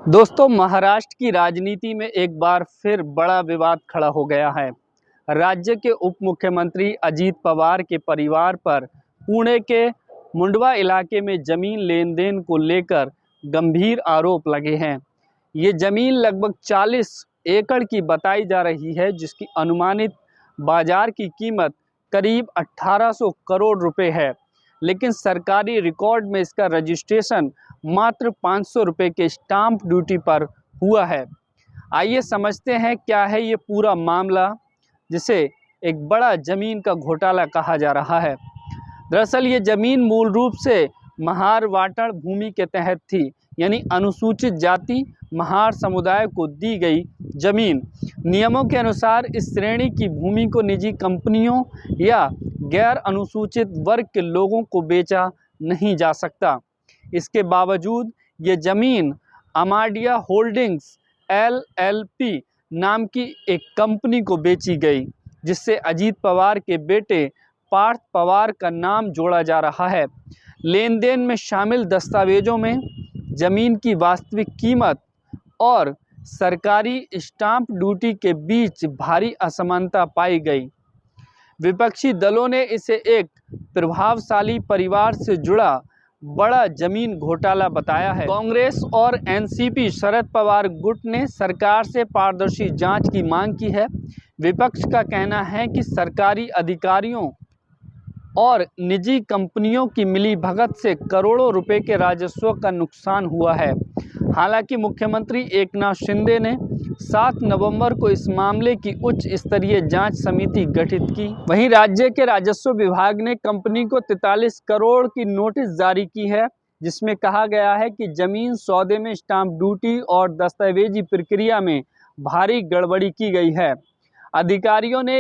दोस्तों, महाराष्ट्र की राजनीति में एक बार फिर बड़ा विवाद खड़ा हो गया है। राज्य के उप मुख्यमंत्री अजीत पवार के परिवार पर पुणे के मुंडवा इलाके में जमीन लेन देन को लेकर गंभीर आरोप लगे हैं। ये जमीन लगभग 40 एकड़ की बताई जा रही है, जिसकी अनुमानित बाजार की कीमत करीब 1800 करोड़ रुपए है, लेकिन सरकारी रिकॉर्ड में इसका रजिस्ट्रेशन मात्र 500 रुपये के स्टाम्प ड्यूटी पर हुआ है। आइए समझते हैं क्या है ये पूरा मामला, जिसे एक बड़ा ज़मीन का घोटाला कहा जा रहा है। दरअसल ये ज़मीन मूल रूप से महार वाटड़ भूमि के तहत थी, यानी अनुसूचित जाति महार समुदाय को दी गई जमीन। नियमों के अनुसार इस श्रेणी की भूमि को निजी कंपनियों या गैर अनुसूचित वर्ग के लोगों को बेचा नहीं जा सकता। इसके बावजूद ये ज़मीन अमाडिया होल्डिंग्स LLP नाम की एक कंपनी को बेची गई, जिससे अजीत पवार के बेटे पार्थ पवार का नाम जोड़ा जा रहा है। लेन देन में शामिल दस्तावेजों में ज़मीन की वास्तविक कीमत और सरकारी स्टाम्प ड्यूटी के बीच भारी असमानता पाई गई। विपक्षी दलों ने इसे एक प्रभावशाली परिवार से जुड़ा बड़ा जमीन घोटाला बताया है। कांग्रेस और NCP शरद पवार गुट ने सरकार से पारदर्शी जांच की मांग की है। विपक्ष का कहना है कि सरकारी अधिकारियों और निजी कंपनियों की मिलीभगत से करोड़ों रुपए के राजस्व का नुकसान हुआ है। हालांकि मुख्यमंत्री एकनाथ शिंदे ने 7 नवंबर को इस मामले की उच्च स्तरीय जांच समिति गठित की। वहीं राज्य के राजस्व विभाग ने कंपनी को 43 करोड़ की नोटिस जारी की है, जिसमें कहा गया है कि जमीन सौदे में स्टाम्प ड्यूटी और दस्तावेजी प्रक्रिया में भारी गड़बड़ी की गई है। अधिकारियों ने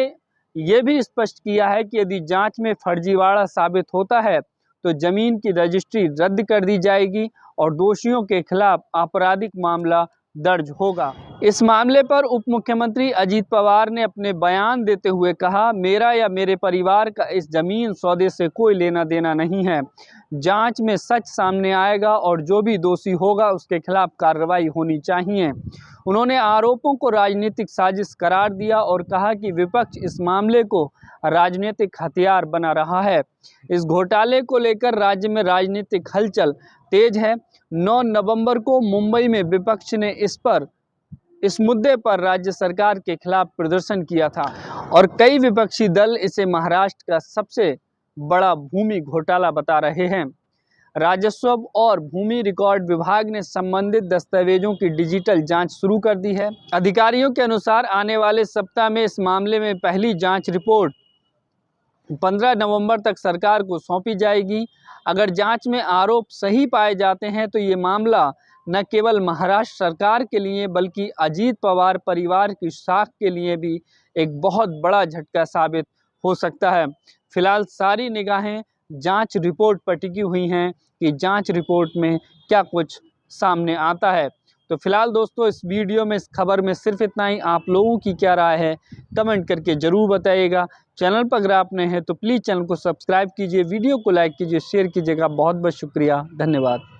यह भी स्पष्ट किया है कि यदि जांच में फर्जीवाड़ा साबित होता है तो जमीन की रजिस्ट्री रद्द कर दी जाएगी और दोषियों के खिलाफ आपराधिक मामला दर्ज होगा। इस मामले पर उप मुख्यमंत्री अजीत पवार ने अपने बयान देते हुए कहा, मेरा या मेरे परिवार का इस जमीन सौदे से कोई लेना देना नहीं है। जांच में सच सामने आएगा और जो भी दोषी होगा उसके खिलाफ कार्रवाई होनी चाहिए। उन्होंने आरोपों को राजनीतिक साजिश करार दिया और कहा कि विपक्ष इस मामले को राजनीतिक हथियार बना रहा है। इस घोटाले को लेकर राज्य में राजनीतिक हलचल तेज है। 9 नवंबर को मुंबई में विपक्ष ने इस मुद्दे पर राज्य सरकार के खिलाफ प्रदर्शन किया था और कई विपक्षी दल इसे महाराष्ट्र का सबसे बड़ा भूमि घोटाला बता रहे हैं। राजस्व और भूमि रिकॉर्ड विभाग ने संबंधित दस्तावेजों की डिजिटल जांच शुरू कर दी है। अधिकारियों के अनुसार आने वाले सप्ताह में इस मामले में पहली जांच रिपोर्ट 15 नवंबर तक सरकार को सौंपी जाएगी। अगर जांच में आरोप सही पाए जाते हैं तो ये मामला न केवल महाराष्ट्र सरकार के लिए बल्कि अजीत पवार परिवार की साख के लिए भी एक बहुत बड़ा झटका साबित हो सकता है। फिलहाल सारी निगाहें जांच रिपोर्ट पर टिकी हुई हैं कि जांच रिपोर्ट में क्या कुछ सामने आता है। तो फिलहाल दोस्तों, इस वीडियो में, इस खबर में सिर्फ इतना ही। आप लोगों की क्या राय है कमेंट करके ज़रूर बताइएगा। चैनल पर अगर आप नए हैं तो प्लीज़ चैनल को सब्सक्राइब कीजिए, वीडियो को लाइक कीजिए, शेयर कीजिएगा। बहुत बहुत शुक्रिया, धन्यवाद।